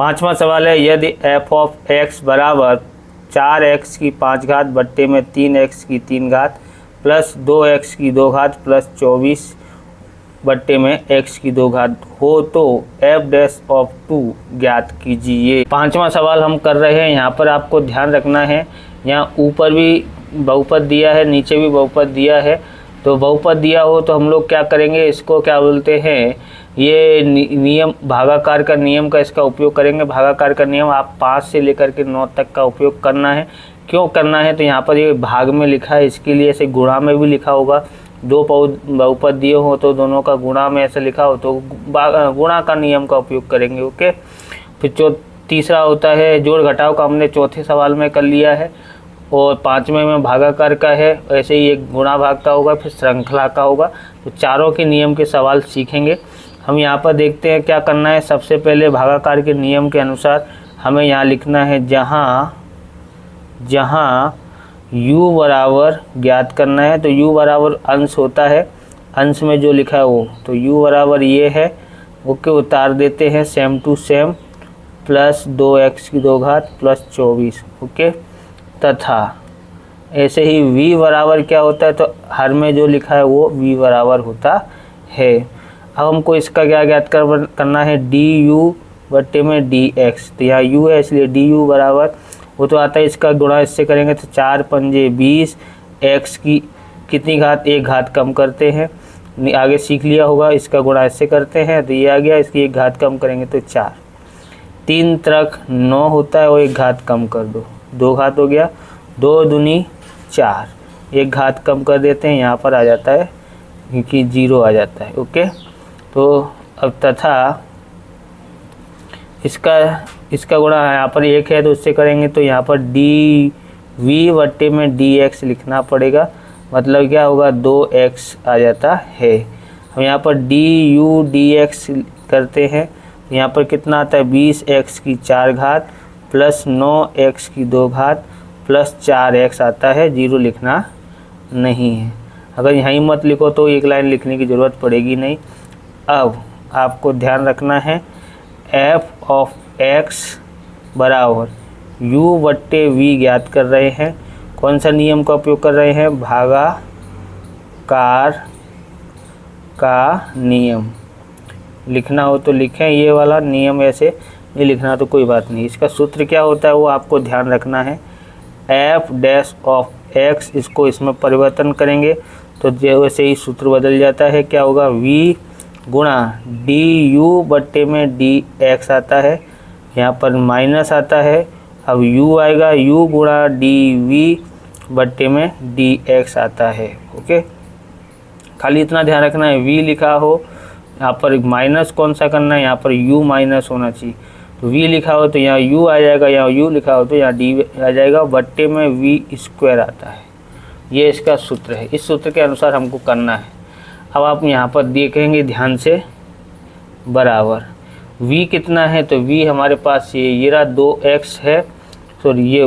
5वां सवाल है, यदि f ऑफ x बराबर 4x की 5 घात बट्टे में 3x की 3 घात प्लस 2x की 2 घात प्लस 24 बट्टे में x की 2 घात हो तो f डैश ऑफ 2 ज्ञात कीजिए। 5वां सवाल हम कर रहे हैं। यहाँ पर आपको ध्यान रखना है, यहाँ ऊपर भी बहुपद दिया है, नीचे भी बहुपद दिया है। तो बहुपद दिया हो तो हम लोग क्या करेंगे, इसको क्या बोलते हैं, ये नियम भागाकार का नियम का इसका उपयोग करेंगे। भागाकार का नियम आप 5 से लेकर के 9 तक का उपयोग करना है। क्यों करना है, तो यहाँ पर ये भाग में लिखा है, इसके लिए ऐसे गुणा में भी लिखा होगा। दो बहुपद दिए हो तो दोनों का गुणा में ऐसे लिखा हो तो गुणा का नियम का उपयोग करेंगे। ओके। फिर तीसरा होता है जोड़ घटाव का, हमने चौथे सवाल में कर लिया है। और 5वें में भागाकार का है, ऐसे ही एक गुणा भाग का होगा, फिर श्रृंखला का होगा। तो चारों के नियम के सवाल सीखेंगे हम। यहाँ पर देखते हैं क्या करना है। सबसे पहले भागाकार के नियम के अनुसार हमें यहाँ लिखना है, जहाँ u बराबर ज्ञात करना है। तो u बराबर अंश होता है, अंश में जो लिखा है वो, तो u बराबर ये है। ओके, उतार देते हैं same to same, plus 2x की 2 घात प्लस 24। ओके, तथा ऐसे ही v बराबर क्या होता है, तो हर में जो लिखा है वो v बराबर होता है। अब हमको इसका क्या ज्ञात करना है, du बट्टे में dx। तो यहाँ u है इसलिए du बराबर, वो तो आता है, इसका गुणा इससे करेंगे तो 4 पंजे 20, x की कितनी घात, 1 घात कम करते हैं, आगे सीख लिया होगा। इसका गुणा इससे करते हैं तो ये आ गया, इसकी 1 घात कम करेंगे तो 4। 3 तरक 9 होता है, वो 1 घात कम कर दो, 2 घात हो गया, 2 दूनी 4, 1 घात कम कर देते हैं, यहाँ पर आ जाता है क्योंकि 0 आ जाता है। ओके, तो अब तथा इसका गुणा यहाँ पर 1 है तो उससे करेंगे तो यहाँ पर dv बट्टे में dx लिखना पड़ेगा। मतलब क्या होगा, 2x आ जाता है। हम यहाँ पर du dx करते हैं, यहाँ पर कितना आता है, 20x की 4 घात प्लस 9x की 2 घात प्लस 4x आता है। 0 लिखना नहीं है। अगर यहीं मत लिखो तो एक लाइन लिखने की ज़रूरत पड़ेगी नहीं। अब आपको ध्यान रखना है, f ऑफ x बराबर u बट्टे v ज्ञात कर रहे हैं। कौन सा नियम का उपयोग कर रहे हैं, भागाकार का नियम। लिखना हो तो लिखें, ये वाला नियम ऐसे नहीं लिखना तो कोई बात नहीं। इसका सूत्र क्या होता है वो आपको ध्यान रखना है, f डैश ऑफ x, इसको इसमें परिवर्तन करेंगे तो वैसे ही सूत्र बदल जाता है। क्या होगा, v गुणा du बट्टे में dx आता है, यहाँ पर माइनस आता है। अब u आएगा, u गुणा dv बट्टे में dx आता है। ओके, खाली इतना ध्यान रखना है, v लिखा हो यहाँ पर माइनस कौन सा करना है, यहाँ पर u माइनस होना चाहिए। तो v लिखा हो तो यहाँ u आ जाएगा, यहाँ u लिखा हो तो यहाँ d आ जाएगा, बट्टे में v स्क्वायर आता है। ये इसका सूत्र है, इस सूत्र के अनुसार हमको करना है। अब आप यहाँ पर देखेंगे ध्यान से, बराबर v कितना है, तो v हमारे पास ये रहा 2x है, तो ये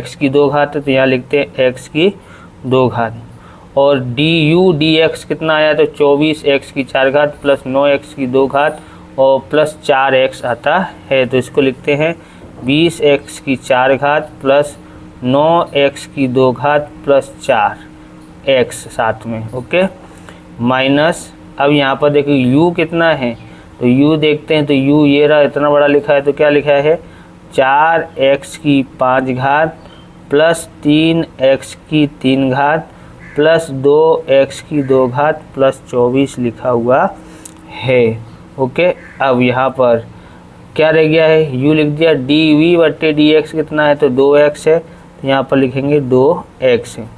x की 2 घात है तो यहाँ लिखते हैं x की 2 घात। और du dx कितना आया, तो 24x की 4 घात प्लस 9x की 2 घात और प्लस 4x आता है। तो इसको लिखते हैं 20x की 4 घात प्लस 9x की 2 घात प्लस 4x साथ में। ओके, माइनस, अब यहाँ पर देखिए u कितना है, तो u देखते हैं, तो u ये रहा, इतना बड़ा लिखा है, तो क्या लिखा है, 4x की 5 घात प्लस 3x की 3 घात प्लस 2x की 2 घात प्लस 24 लिखा हुआ है। ओके, अब यहाँ पर क्या रह गया है, u लिख दिया, dv बट्टे dx कितना है, तो 2x है, तो यहाँ पर लिखेंगे 2x है।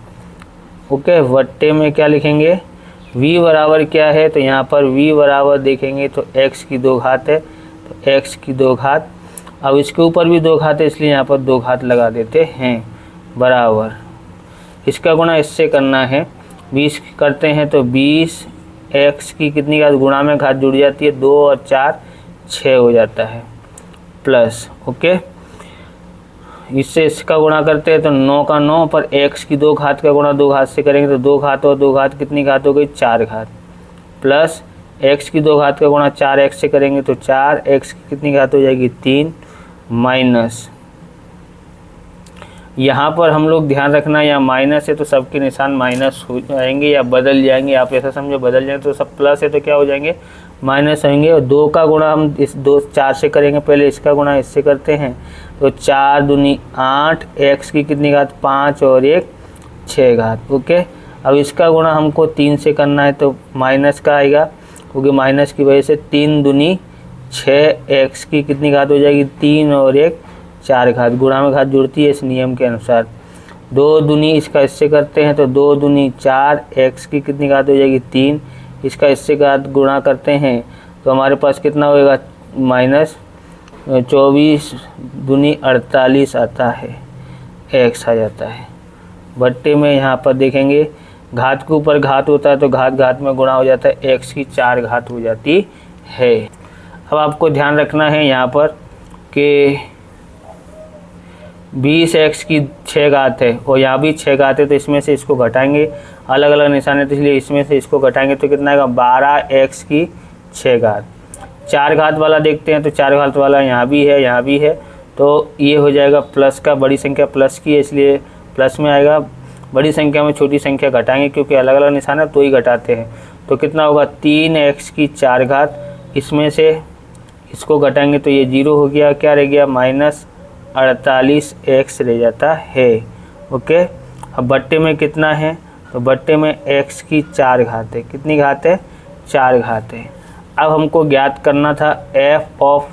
ओके, बट्टे में क्या लिखेंगे, v बराबर क्या है, तो यहाँ पर v बराबर देखेंगे तो x की 2 घात है, तो x की 2 घात। अब इसके ऊपर भी 2 घात है इसलिए यहाँ पर 2 घात लगा देते हैं, बराबर इसका गुणा इससे करना है, 20 करते हैं तो 20x की कितनी घात, गुणा में घात जुड़ जाती है, 2 और 4 6 हो जाता है, प्लस। ओके, इससे इसका गुणा करते हैं तो 9 का 9 पर x की 2 घात का गुणा 2 घात से करेंगे तो 2 घात और 2 घात कितनी घात हो गई, 4 घात, प्लस x की 2 घात का गुणा 4x से करेंगे तो 4x की कितनी घात हो जाएगी 3 माइनस, यहाँ पर हम लोग ध्यान रखना यहाँ माइनस है तो सबके निशान माइनस हो जाएंगे या बदल जाएंगे, आप ऐसा समझो बदल जाएंगे, तो सब प्लस है तो क्या हो जाएंगे माइनस होंगे। और 2 का गुणा हम इस 4 से करेंगे, पहले इसका गुणा इससे करते हैं तो 4 दूनी 8, x की कितनी घात 5 और 1 6 घात। ओके, अब इसका गुणा हमको 3 से करना है तो माइनस का आएगा, क्योंकि माइनस की वजह से 3 दूनी 6, x की कितनी घात हो जाएगी 3 और 1 4 घात। गुणा में घात जुड़ती है इस नियम के अनुसार। 2 दूनी इसका इससे करते हैं तो 2 दूनी 4, x की कितनी घात हो जाएगी 3, इसका इससे घात गुणा करते हैं तो हमारे पास कितना होएगा माइनस 24 दूनी 48 आता है, x आ जाता है। बट्टे में यहाँ पर देखेंगे घात के ऊपर घात होता है तो घात घात में गुणा हो जाता है, x की 4 घात हो जाती है। अब आपको ध्यान रखना है यहाँ पर कि 20x की 6 घात है और यहाँ भी 6 घात है, तो इसमें से इसको घटाएंगे, अलग अलग निशान है तो इसलिए इसमें से इसको घटाएंगे तो कितना आएगा 12x की 6 घात। 4 घात वाला देखते हैं तो 4 घात वाला यहाँ भी है यहाँ भी है, तो ये हो जाएगा प्लस का, बड़ी संख्या प्लस की है इसलिए प्लस में आएगा। बड़ी संख्या में छोटी संख्या घटाएंगे क्योंकि अलग अलग निशान है तो ही घटाते हैं, तो कितना होगा 3x की 4 घात, इसमें से इसको घटाएंगे तो ये 0 हो गया, क्या रह गया माइनस 48x रह जाता है। ओके, अब बट्टे में कितना है तो बट्टे में x की 4 घात है, कितनी घात है 4 घात है। अब हमको ज्ञात करना था f of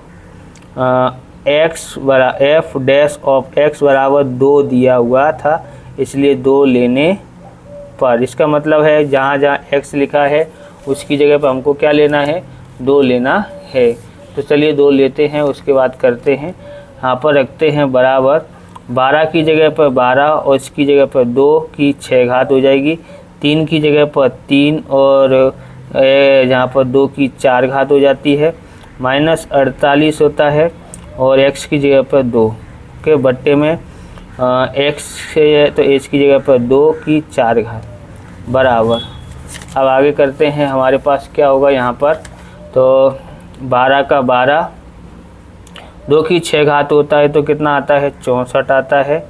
f dash of x बराबर 2 दिया हुआ था, इसलिए 2 लेने पर, इसका मतलब है जहाँ जहाँ x लिखा है उसकी जगह पर हमको क्या लेना है 2 लेना है। तो चलिए 2 लेते हैं, उसके बाद करते हैं, यहाँ पर रखते हैं बराबर 12 की जगह पर 12 और इसकी जगह पर 2 की 6 घात हो जाएगी, 3 की जगह पर 3 और जहाँ पर 2 की 4 घात हो जाती है, माइनस 48 होता है और x की जगह पर 2 के बट्टे में x है तो h की जगह पर 2 की 4 घात बराबर। अब आगे करते हैं, हमारे पास क्या होगा यहाँ पर, तो 12 का 12, 2 की 6 घात होता है तो कितना आता है 64 आता है,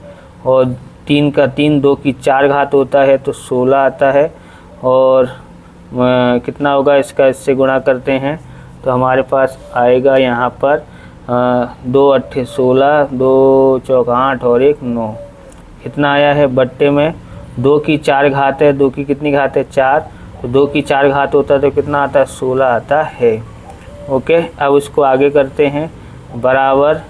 और 3 का 3, 2 की 4 घात होता है तो 16 आता है, और कितना होगा इसका इससे गुणा करते हैं तो हमारे पास आएगा यहाँ पर 2 8 16, 2 चौक 8 और 1 9, इतना आया है। बट्टे में 2 की 4 घात है, 2 की कितनी घात है 4, तो 2 की 4 घात होता है तो कितना आता है 16 आता है। ओके, अब इसको आगे करते हैं, बराबर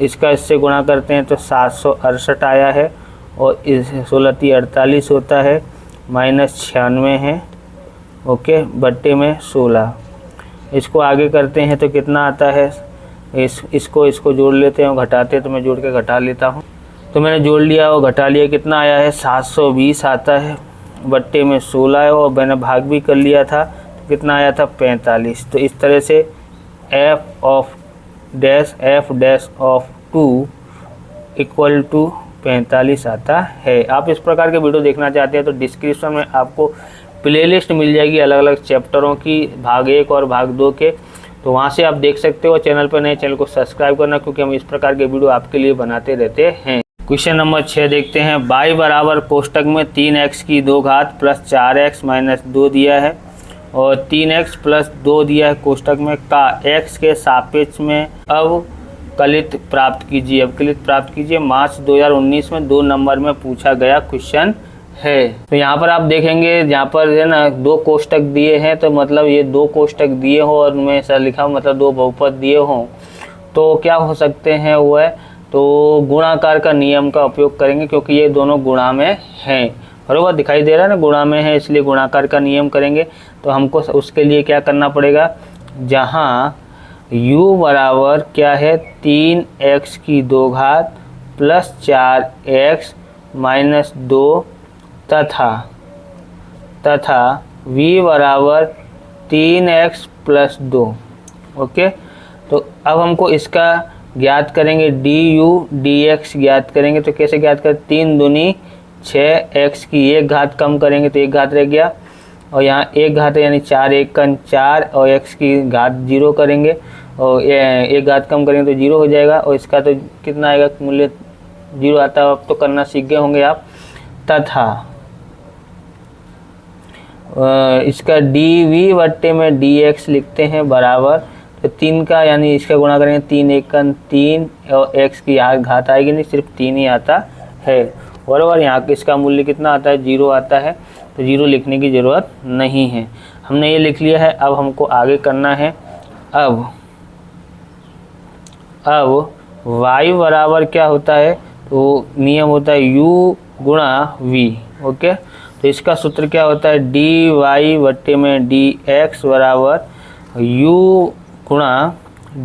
इसका इससे गुणा करते हैं तो 768 आया है, और इस 16 × 48 होता है, माइनस 96 है। ओके, बट्टे में 16, इसको आगे करते हैं तो कितना आता है, इसको जोड़ लेते हैं और घटाते हैं, तो मैं जोड़ के घटा लेता हूँ, तो मैंने जोड़ लिया और घटा लिया, कितना आया है 720 आता है, बट्टे में 16 है, और मैंने भाग भी कर लिया था तो कितना आया था 45। तो इस तरह से f dash of 2 equal to 45 आता है। आप इस प्रकार के वीडियो देखना चाहते हैं तो डिस्क्रिप्शन में आपको प्लेलिस्ट मिल जाएगी अलग अलग चैप्टरों की, भाग 1 और भाग 2 के, तो वहाँ से आप देख सकते हो। चैनल पर नए, चैनल को सब्सक्राइब करना, क्योंकि हम इस प्रकार के वीडियो आपके लिए बनाते रहते हैं। क्वेश्चन नंबर 6 देखते हैं, y बराबर कोष्टक में 3x की 2 घात प्लस 4x माइनस 2 दिया है और 3x प्लस 2 दिया है कोष्टक में का x के सापेक्ष में अवकलित प्राप्त कीजिए। अवकलित प्राप्त कीजिए मार्च 2019 में 2 नंबर में पूछा गया क्वेश्चन है। तो यहाँ पर आप देखेंगे, यहाँ पर है ना 2 कोष्टक दिए हैं, तो मतलब ये 2 कोष्टक दिए हो और उनमें ऐसा लिखा हो मतलब 2 बहुपद दिए हों, तो क्या हो सकते हैं वो है, तो गुणाकार का नियम का उपयोग करेंगे, क्योंकि ये दोनों गुणा में हैं, बराबर दिखाई दे रहा है ना, गुणा में है इसलिए गुणाकार का नियम करेंगे। तो हमको उसके लिए क्या करना पड़ेगा, जहाँ u बराबर क्या है 3x की 2 घात प्लस 4x माइनस 2 तथा v बराबर 3x प्लस 2। ओके, तो अब हमको इसका ज्ञात करेंगे, du dx ज्ञात करेंगे। तो कैसे ज्ञात करें, 3 दूनी 6x की 1 घात कम करेंगे तो 1 घात रह गया, और यहाँ एक घात है यानी 4 एक का 4 और x की घात 0 करेंगे और एक घात कम करेंगे तो 0 हो जाएगा। और इसका तो कितना आएगा मूल्य 0 आता है, अब तो करना सीख गए होंगे आप। तथा इसका dv बट्टे में dx लिखते हैं बराबर, तो 3 का यानी इसका गुणा करेंगे 3 एक का 3 और x की घात आएगी नहीं, सिर्फ 3 ही आता है बराबर। यहाँ इसका मूल्य कितना आता है 0 आता है, तो 0 लिखने की ज़रूरत नहीं है। हमने ये लिख लिया है। अब हमको आगे करना है। अब y बराबर क्या होता है, तो नियम होता है u गुणा v। ओके, तो इसका सूत्र क्या होता है dy बट्टे में dx बराबर u गुणा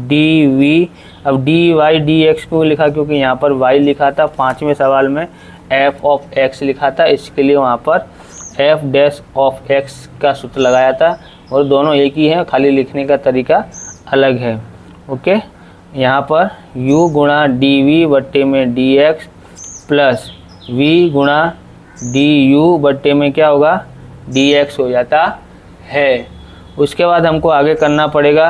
dv। अब dy dx क्यों लिखा, क्योंकि यहाँ पर y लिखा था, 5वें सवाल में f ऑफ x लिखा था, इसके लिए वहाँ पर f डैश ऑफ x का सूत्र लगाया था। और दोनों एक ही हैं, खाली लिखने का तरीका अलग है। ओके, यहाँ पर u गुणा dv बट्टे में dx प्लस v गुणा du बट्टे में क्या होगा dx हो जाता है। उसके बाद हमको आगे करना पड़ेगा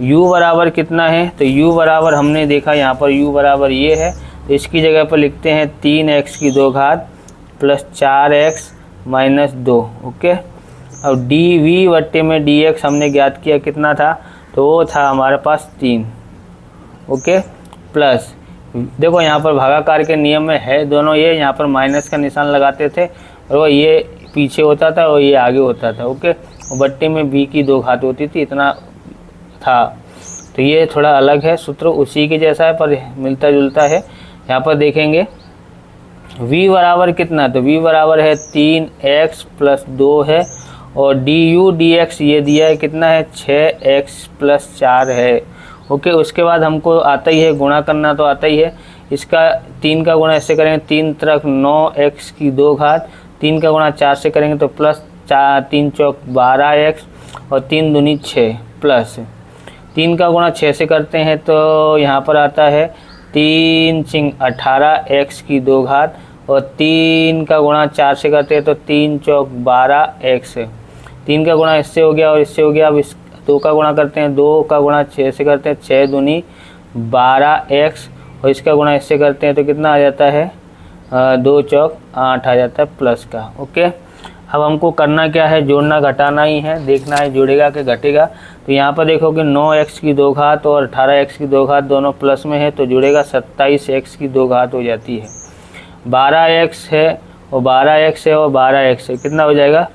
u बराबर कितना है, तो u बराबर हमने देखा यहाँ पर u बराबर ये है, तो इसकी जगह पर लिखते हैं 3x की 2 घात प्लस 4x माइनस 2। ओके, अब dv बट्टे में dx हमने ज्ञात किया कितना था, तो वो था हमारे पास 3। ओके, प्लस देखो यहाँ पर भागाकार के नियम में है दोनों, ये यहाँ पर माइनस का निशान लगाते थे और वो ये पीछे होता था और ये आगे होता था। ओके, बट्टे में b की 2 घात होती थी, इतना था। तो ये थोड़ा अलग है, सूत्र उसी के जैसा है पर मिलता जुलता है। यहाँ पर देखेंगे v बराबर कितना, तो v बराबर है 3x प्लस 2 है और du dx ये दिया है कितना है 6x प्लस 4 है। ओके, उसके बाद हमको आता ही है गुणा करना, तो आता ही है। इसका 3 का गुणा ऐसे करेंगे 3 तरफ 9x की 2 घात, 3 का गुणा 4 से करेंगे तो प्लस 4 3 चौक 12x और 3 दूनी 6 प्लस 3 का गुणा 6 से करते हैं तो यहाँ पर आता है 3 चिंग 18x की 2 घात और 3 का गुणा 4 से करते हैं तो 3 चौक 12x। 3 का गुणा इससे हो गया और इससे हो गया। अब इस 2 का गुणा करते हैं, 2 का गुणा 6 से करते हैं 6 दूनी 12x और इसका गुणा इससे करते हैं तो कितना आ जाता है 2 चौक 8 आ जाता है प्लस का। ओके, अब हमको करना क्या है, जोड़ना घटाना ही है, देखना है जुड़ेगा कि घटेगा। तो यहाँ पर देखो कि 9x की 2 घात और 18x की 2 घात दोनों प्लस में है, तो जुड़ेगा 27x की 2 घात हो जाती है। 12x है और 12x है और 12x है, कितना हो जाएगा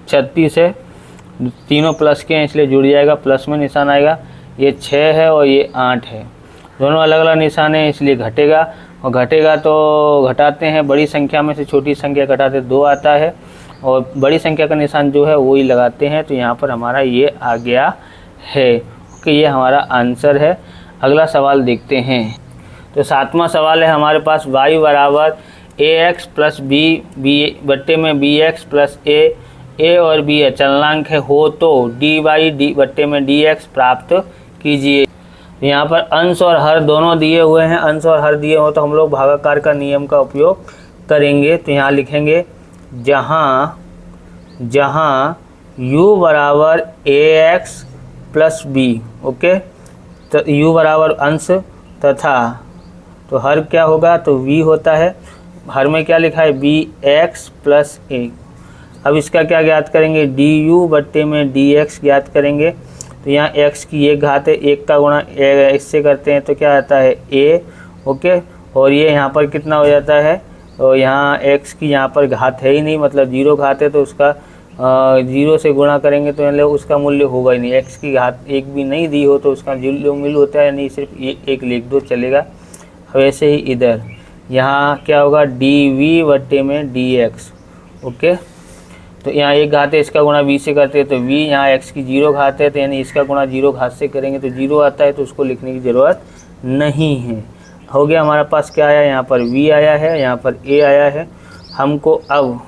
36 है, तीनों प्लस के हैं इसलिए जुड़ जाएगा, प्लस में निशान आएगा। ये 6 है और ये 8 है, दोनों अलग अलग निशान हैं इसलिए घटेगा। और घटेगा तो घटाते हैं, बड़ी संख्या में से छोटी संख्या घटाते 2 आता है और बड़ी संख्या का निशान जो है वो ही लगाते हैं। तो यहाँ पर हमारा ये आ गया है कि ये हमारा आंसर है। अगला सवाल देखते हैं। तो 7वां सवाल है हमारे पास y बराबर ax प्लस b बट्टे में bx प्लस a और b चलनांक है हो तो dy बट्टे में dx प्राप्त कीजिए। यहाँ पर अंश और हर दोनों दिए हुए हैं, अंश और हर दिए हो तो हम लोग भागाकार का नियम का उपयोग करेंगे। तो यहाँ लिखेंगे जहाँ u बराबर ax प्लस b। ओके, तो u बराबर अंश तथा तो हर क्या होगा, तो v होता है। हर में क्या लिखा है bx प्लस a। अब इसका क्या ज्ञात करेंगे, du बट्टे में dx ज्ञात करेंगे। तो यहाँ x की 1 घात है, 1 का गुणा इससे करते हैं तो क्या आता है a। ओके, और ये यहाँ पर कितना हो जाता है, और यहाँ x की यहाँ पर घात है ही नहीं, मतलब 0 घात है तो उसका 0 से गुणा करेंगे तो मतलब उसका मूल्य होगा ही नहीं। x की घात 1 भी नहीं दी हो तो उसका मूल्य होता है नहीं, सिर्फ 1 लिख दो चलेगा। वैसे ही इधर यहाँ क्या होगा dv बट्टे में dx। ओके, तो यहाँ 1 घात है, इसका गुणा v से करते हैं तो v, यहाँ x की 0 घात है तो यानी इसका गुणा 0 घात से करेंगे तो 0 आता है, तो उसको लिखने की ज़रूरत नहीं है। हो गया हमारे पास क्या आया, यहाँ पर v आया है, यहाँ पर a आया है। हमको अब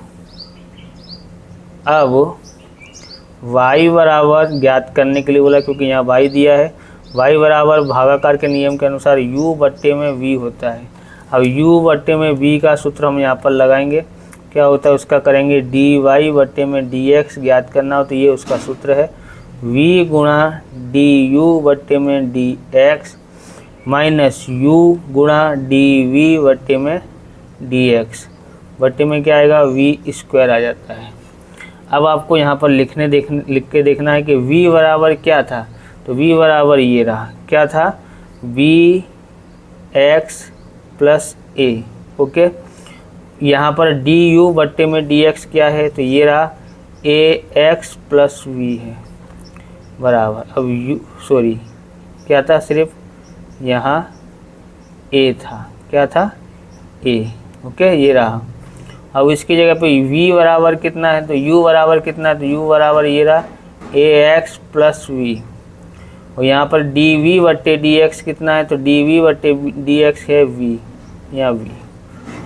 y बराबर ज्ञात करने के लिए बोला, क्योंकि यहाँ y दिया है। y बराबर भागाकार के नियम के अनुसार u बट्टे में v होता है। अब u बट्टे में v का सूत्र हम यहाँ पर लगाएंगे। क्या होता है उसका करेंगे डी वाई बट्टे में डी एक्स ज्ञात करना हो तो ये उसका सूत्र है v गुणा डी यू बट्टे में डी एक्स माइनस यू गुणा डी वी बट्टे में डी एक्स बट्टे में क्या आएगा v स्क्वायर आ जाता है। अब आपको यहाँ पर लिख के देखना है कि v बराबर क्या था, तो v बराबर ये रहा, क्या था v x plus a। Okay, यहाँ पर डी यू बट्टे में डी एक्स क्या है, तो ये रहा ए एक्स प्लस वी है बराबर, अब यू सॉरी क्या था, सिर्फ यहाँ a था, क्या था a। ओके, ये रहा। अब इसकी जगह पे v बराबर कितना है, तो u बराबर कितना है, तो u बराबर ये रहा ए एक्स प्लस वी, और यहाँ पर डी वी बट्टे डी एक्स कितना है, तो डी वी बट्टे डी एक्स है v, यहाँ v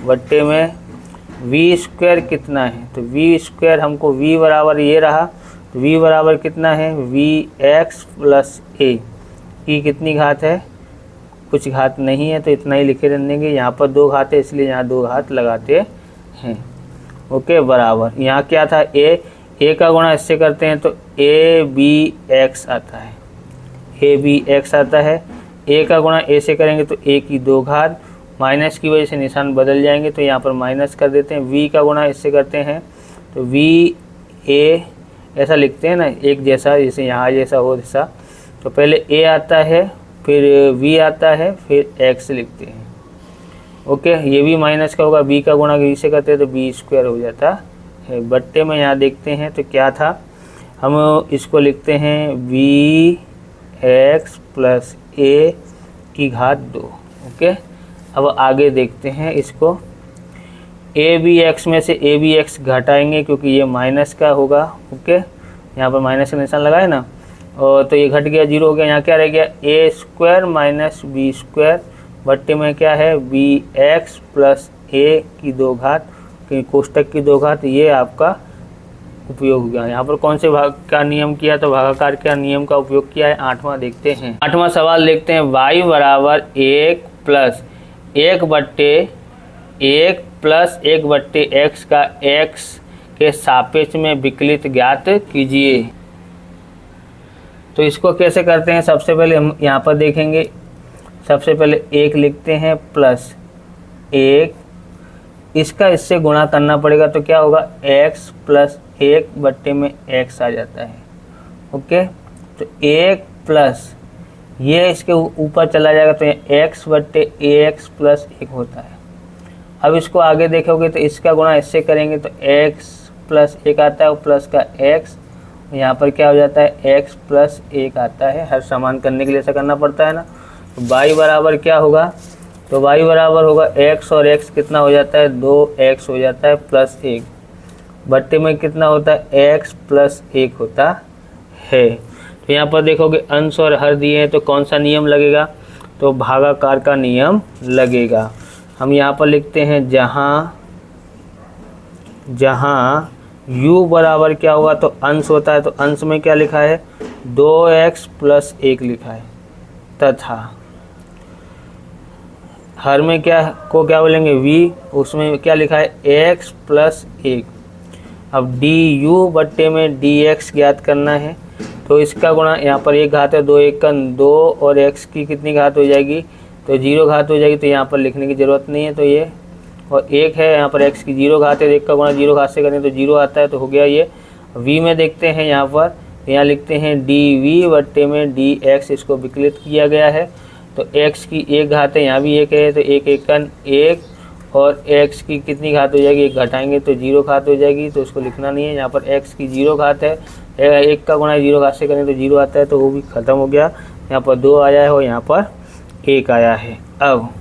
बट्टे में v स्क्वायर कितना है, तो v स्क्वायर हमको v बराबर ये रहा, तो v बराबर कितना है वी एक्स प्लस ए की कितनी घात है, कुछ घात नहीं है तो इतना ही लिखे रहने देंगे। यहाँ पर 2 घात है इसलिए यहाँ 2 घात लगाते हैं। ओके, बराबर यहाँ क्या था ए का गुणा इससे करते हैं तो ए बी एक्स आता है, ए बी एक्स आता है। ए का गुणा ए से करेंगे तो ए की 2 घात, माइनस की वजह से निशान बदल जाएंगे तो यहाँ पर माइनस कर देते हैं। वी का गुणा इससे करते हैं तो वी ए ऐसा लिखते हैं ना, एक जैसा, जैसे यहाँ जैसा हो जैसा, तो पहले ए आता है फिर v आता है फिर x लिखते हैं। ओके, ये भी माइनस का होगा, b का गुणा v से करते हैं तो b स्क्वायर हो जाता है। बट्टे में यहाँ देखते हैं तो क्या था, हम इसको लिखते हैं v x प्लस a की घात 2। ओके, अब आगे देखते हैं इसको, a b x में से a b x घटाएंगे क्योंकि ये माइनस का होगा। ओके, यहाँ पर माइनस का निशान लगाए ना, और तो ये घट गया, 0 हो गया। यहाँ क्या रह गया ए स्क्वायर माइनस बी स्क्वायर बट्टे में क्या है बी एक्स प्लस ए की 2 घात, कोष्टक की 2 घात, ये आपका उपयोग हो गया। यहाँ पर कौन से भाग का नियम किया, तो भागाकार का नियम का उपयोग किया है। 8वां देखते हैं, 8वां सवाल देखते हैं। y बराबर 1 प्लस 1 बट्टे 1 प्लस 1 बट्टे एक्स का x के सापेक्ष में विकलित ज्ञात कीजिए। तो इसको कैसे करते हैं, सबसे पहले हम यहाँ पर देखेंगे, सबसे पहले 1 लिखते हैं प्लस 1, इसका इससे गुणा करना पड़ेगा तो क्या होगा x प्लस 1 बट्टे में x आ जाता है। ओके, तो 1 प्लस ये इसके ऊपर चला जाएगा तो ये x बट्टे ax प्लस 1 होता है। अब इसको आगे देखोगे तो इसका गुणा इससे करेंगे तो x प्लस 1 आता है और प्लस का x, यहाँ पर क्या हो जाता है x प्लस 1 आता है। हर समान करने के लिए ऐसा करना पड़ता है ना। तो y बराबर क्या होगा, तो y बराबर होगा x और x कितना हो जाता है 2x हो जाता है प्लस 1 बट्टे में कितना होता है x प्लस 1 होता है। तो यहाँ पर देखोगे अंश और हर दिए हैं तो कौन सा नियम लगेगा, तो भागाकार का नियम लगेगा। हम यहाँ पर लिखते हैं जहाँ u बराबर क्या होगा, तो अंश होता है, तो अंश में क्या लिखा है 2x प्लस 1 लिखा है, तथा हर में क्या बोलेंगे v, उसमें क्या लिखा है x प्लस 1। अब du बट्टे में dx ज्ञात करना है तो इसका गुणा, यहाँ पर 1 घात है, 2 1 का 2 और x की कितनी घात हो जाएगी, तो 0 घात हो जाएगी, तो यहाँ पर लिखने की ज़रूरत नहीं है। तो ये और 1 है, यहाँ पर x की 0 घात है, 1 का गुणा 0 घात से करें तो 0 आता है, तो हो गया ये। v में देखते हैं यहाँ पर, यहाँ लिखते हैं dv बट्टे में dx, इसको विकलित किया गया है तो x की 1 घात है, यहाँ भी 1 है तो 1 1 का 1 और x की कितनी घात हो जाएगी, 1 घटाएंगे तो 0 घात हो जाएगी, तो उसको लिखना नहीं है। यहाँ पर x की 0 घात है, 1 का गुणा 0 घात से करें तो 0 आता है, तो वो भी ख़त्म हो गया। यहाँ पर 2 आया है और यहाँ पर 1 आया है। अब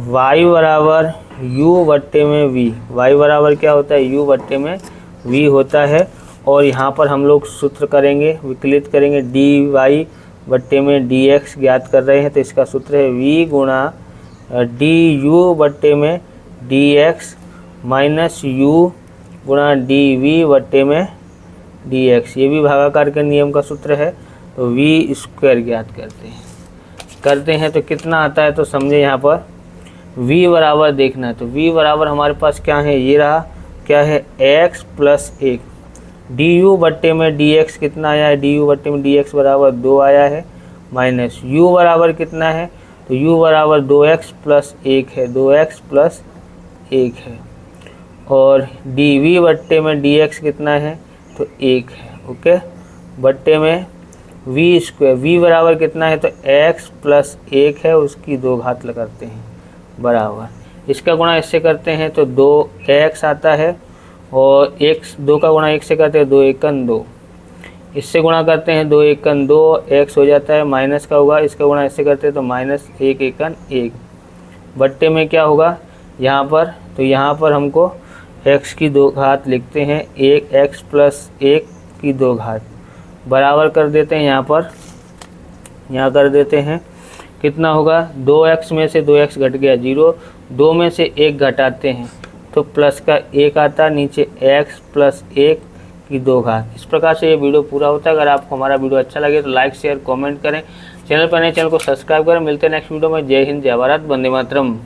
y बराबर u बट्टे में v, y बराबर क्या होता है u बट्टे में v होता है, और यहाँ पर हम लोग सूत्र करेंगे, विकलित करेंगे dy बट्टे में dx ज्ञात कर रहे हैं, तो इसका सूत्र है v गुणा du बट्टे में dx माइनस u गुणा dv बट्टे में dx, ये भी भागाकार के नियम का सूत्र है। तो v स्क्वायर ज्ञात करते हैं तो कितना आता है, तो समझे यहाँ पर v बराबर देखना है, तो v बराबर हमारे पास क्या है, ये रहा, क्या है, x प्लस 1 du बट्टे में dx कितना आया है, du बट्टे में dx बराबर 2 आया है, माइनस u बराबर कितना है, तो u बराबर 2x प्लस 1 है, 2x प्लस 1 है, और dv बट्टे में dx कितना है, तो 1 है, ओके, बट्टे में v स्क्वायर, v बराबर कितना है, तो x प्लस 1 है, उसकी 2 घात लगाते हैं, बराबर, इसका गुणा इससे करते हैं तो 2x आता है, और 2 का गुणा 1 से करते हैं 2 एकन 2, इससे गुणा करते हैं 2 एकन 2, x हो जाता है, माइनस का होगा, इसका गुणा इससे करते हैं तो माइनस 1 एकन 1, बट्टे में क्या होगा यहाँ पर, तो यहाँ पर हमको x की 2 घात लिखते हैं, 1x प्लस 1 की 2 घात, बराबर कर देते हैं, यहाँ कर देते हैं, कितना होगा, 2x में से 2x घट गया 0, 2 में से 1 घटाते हैं तो प्लस का 1 आता, नीचे x प्लस 1 की 2 घात। इस प्रकार से ये वीडियो पूरा होता है। अगर आपको हमारा वीडियो अच्छा लगे तो लाइक शेयर कमेंट करें, चैनल पर नए चैनल को सब्सक्राइब करें। मिलते हैं नेक्स्ट वीडियो में। जय हिंद, जय भारत, वंदे मातरम।